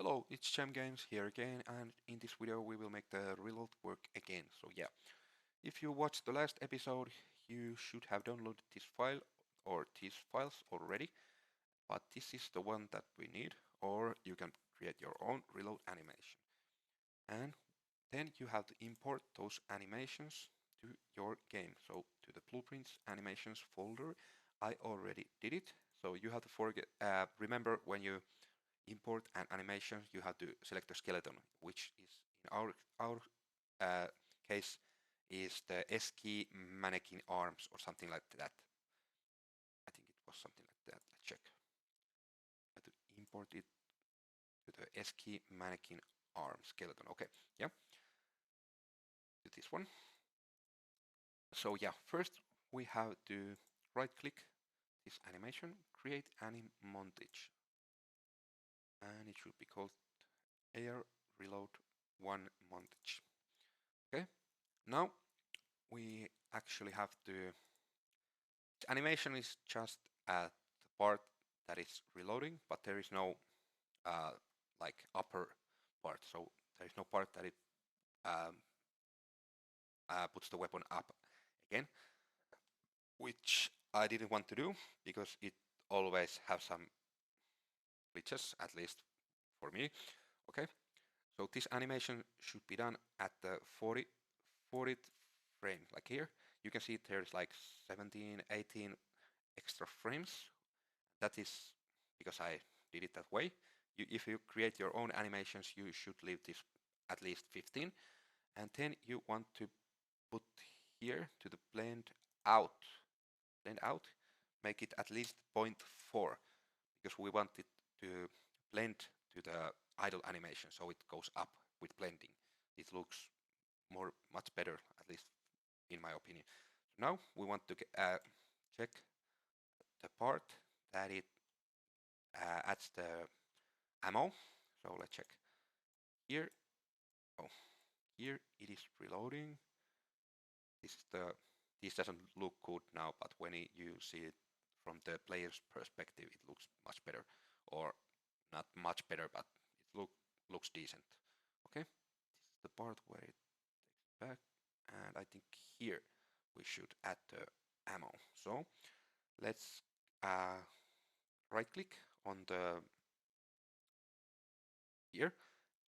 Hello, it's Gem Games here again, and in this video we will make the reload work again. So yeah, if you watched the last episode, you should have downloaded this file or these files already, but this is the one that we need, or you can create your own reload animation. And then you have to import those animations to your game. So to the blueprints animations folder, I already did it. So you have to remember when you import an animation, you have to select the skeleton, which is in our uh, case is the S key mannequin arms or something like that. I think it was something like that. Let's check. I have to import it to the S key mannequin arm skeleton. Okay, yeah, to this one. So yeah, first we have to right click this animation, create anim montage, and it should be called AR reload 1 montage. Okay, now we actually have to. The animation is just at the part that is reloading, but there is no uh, like upper part. So there is no part that it um, puts the weapon up again, which I didn't want to do because it always have some glitches, at least for me. Okay, so this animation should be done at the 40th frame, like here. You can see there's like 17, 18 extra frames. That is because I did it that way. If you create your own animations, you should leave this at least 15. And then you want to put here to the blend out, make it at least 0.4 because we want it to blend to the idle animation, so it goes up with blending. It looks much better, at least in my opinion. So now we want to check the part that it adds the ammo. So let's check here. Oh, here it is reloading. This doesn't look good now, but when you see it from the player's perspective, it looks much better, or not much better, but it looks decent. Okay, this is the part where it takes back, and I think here we should add the ammo. So let's right click on the here,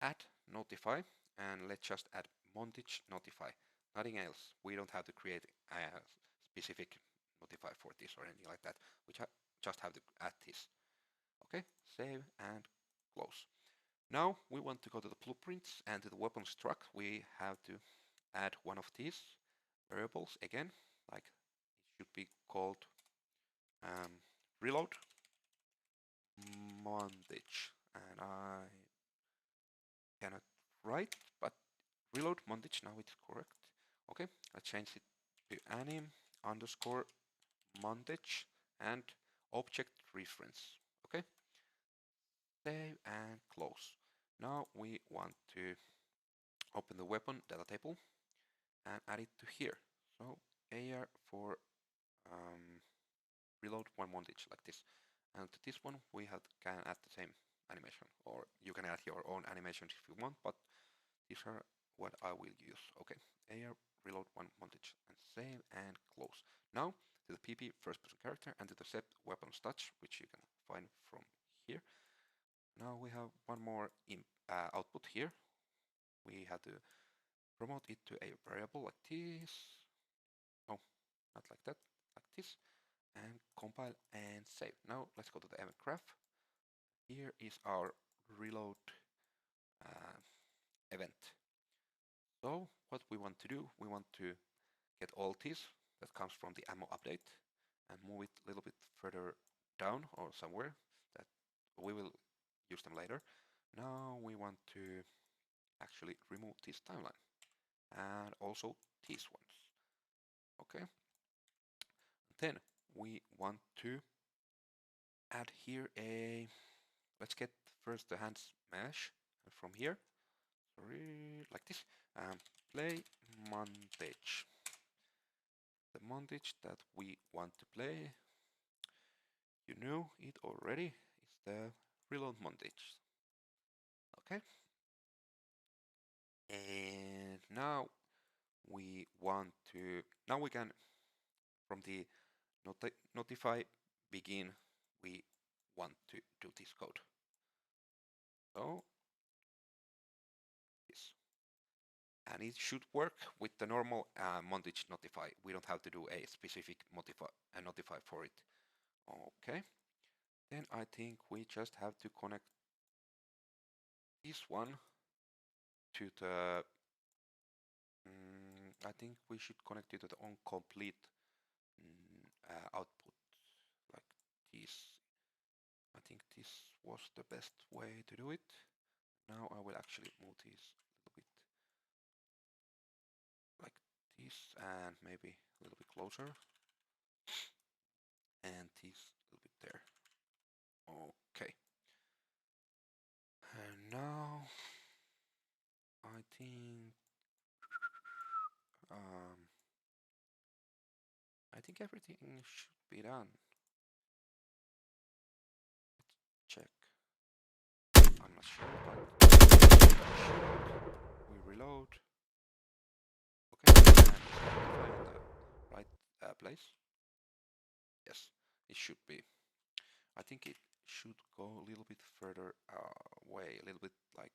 add notify, and let's just add montage notify. Nothing else. We don't have to create a specific notify for this or anything like that. We just have to add this. Okay, save and close. Now we want to go to the blueprints, and to the weapons truck we have to add one of these variables again, like it should be called reload montage, and I cannot write, but reload montage, now it's correct. Okay, I change it to anim underscore montage and object reference. Okay, save and close. Now we want to open the weapon data table and add it to here. So AR for reload one montage like this. And to this one we can add the same animation, or you can add your own animations if you want, but these are what I will use. Okay, AR reload one montage and save and close. Now to the PP first person character and to the set weapons touch, which you can find from here. Now we have one more output here. We have to promote it to a variable like this. No, not like that, like this. And compile and save. Now let's go to the event graph. Here is our reload event. So what we want to do, we want to get all this that comes from the ammo update and move it a little bit further down or somewhere that we will use them later. Now we want to actually remove this timeline and also these ones. Okay. Then we want to add here let's get first the hands mesh, and from here, sorry, like this, play montage. The montage that we want to play, you know it already, is the reload montage. Okay. And now now we can, from the notify begin, we want to do this code. So this, and it should work with the normal montage notify. We don't have to do a specific notify for it. Okay. Then I think we just have to connect this one to the. I think we should connect it to the onComplete output like this. I think this was the best way to do it. Now I will actually move this a little bit like this and maybe a little bit closer. And this a little bit there. Okay. And now I think everything should be done. Let's check. I'm not sure, but we reload. Okay, and it's find the right place. Yes, it should be. I think it should go a little bit further away, a little bit like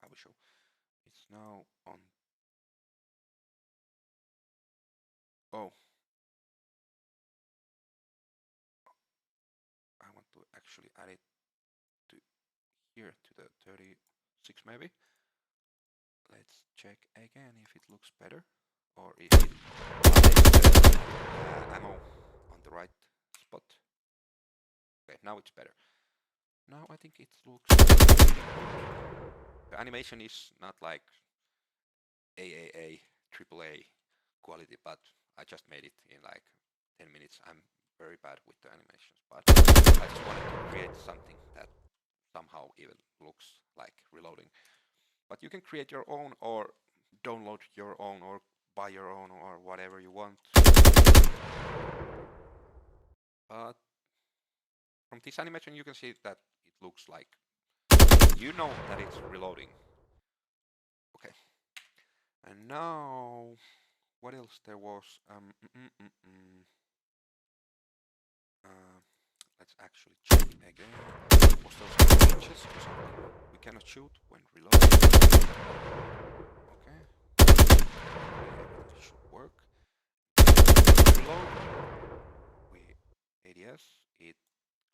I will show. It's now on. Oh, I want to actually add it to here to the 36 maybe. Let's check again if it looks better or if it takes the ammo on the right spot. Okay, now it's better. Now I think it looks. The animation is not like AAA, AAA quality, but I just made it in like 10 minutes. I'm very bad with the animations, but I just wanted to create something that somehow even looks like reloading. But you can create your own or download your own or buy your own or whatever you want. But from this animation you can see that it looks like you know that it's reloading. Okay. And now what else there was? Let's actually check again. Was those glitches or something? We cannot shoot when reloading. Okay. It should work. Reload. We ADS. It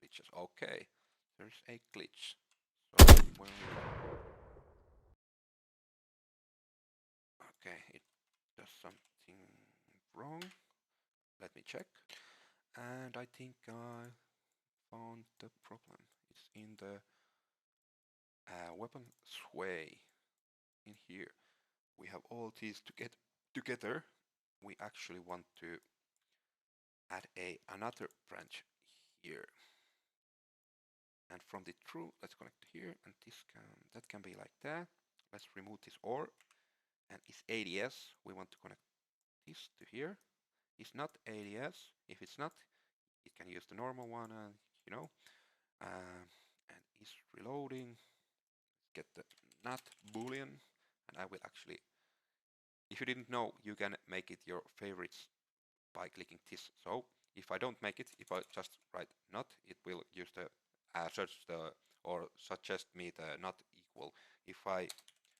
glitches. Okay. There's a glitch. So when we okay, it does something wrong. Let me check. And I think I found the problem. It's in the weapon sway. In here, we have all these to get together. We actually want to add another branch here. And from the true, let's connect here, and that can be like that. Let's remove this OR, and it's ADS. We want to connect this to here. It's not ADS. If it's not, it can use the normal one, and you know. And it's reloading. Get the not boolean, and I will actually. If you didn't know, you can make it your favorites by clicking this. So if I don't make it, if I just write not, it will use the search the or suggest me the not equal. If I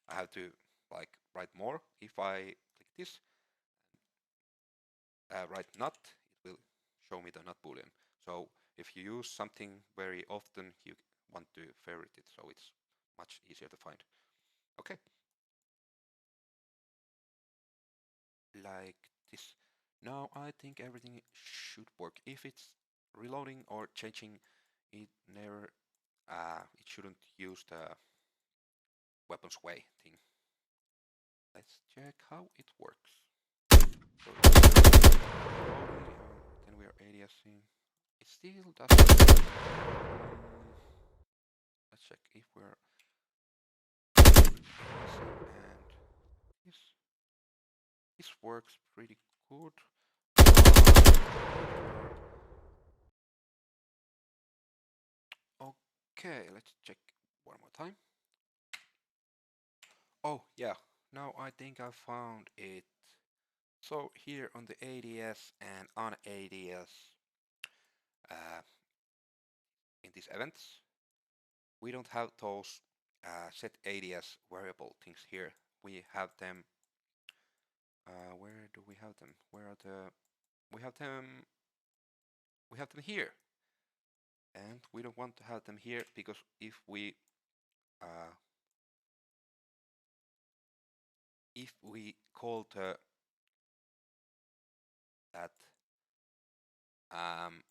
have to like write more, if I click this, write not, it will show me the not boolean. So if you use something very often, you want to favorite it, so it's much easier to find. Okay. Like this. Now I think everything should work. If it's reloading or changing, it never, it shouldn't use the weapons way thing. Let's check how it works. So then we are ADSing. It still doesn't. Let's check if we're and this works pretty good. Okay, let's check one more time. Oh yeah, now I think I found it. So here on the ADS and on ADS, uh, in these events, we don't have those set ADS variable things here. We have them. Where do we have them? Where are the? We have them. We have them here, and we don't want to have them here because uh, if we call that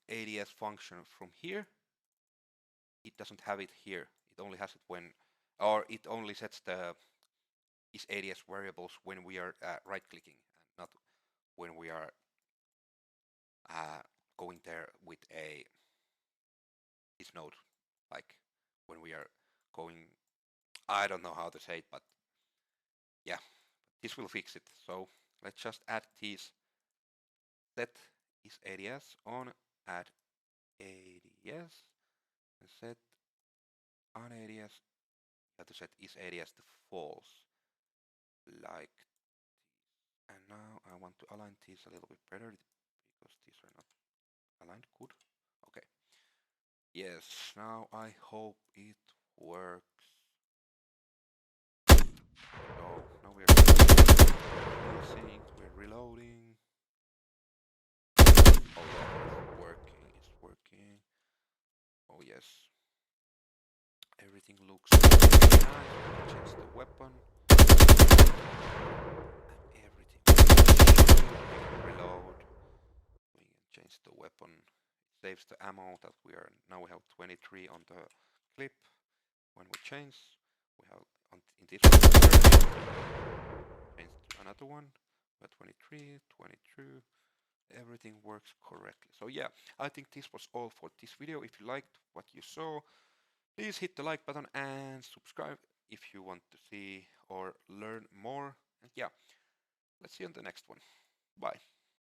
ADS function from here, it doesn't have it here. It only has it when, or it only sets the is ADS variables when we are right-clicking, and not when we are uh, going there with a this node, like when we are going. I don't know how to say it, but yeah, this will fix it. So let's just add these set is ADS on add ADS and set on ADS. You have to set is ADS to false, like and now I want to align these a little bit better because these are not aligned good. Okay. Yes, now I hope it works. So now we are seeing, we're reloading. Oh yeah, it's working, it's working. Oh yes. Everything looks nice. Change the weapon. And everything. Reload. We can change the weapon. It saves the ammo that we are now we have 23 on the clip. When we change, we have in this one change to another one. But 23, 22. Everything works correctly. So yeah, I think this was all for this video. If you liked what you saw, please hit the like button and subscribe if you want to see or learn more. And yeah, let's see you on the next one. Bye.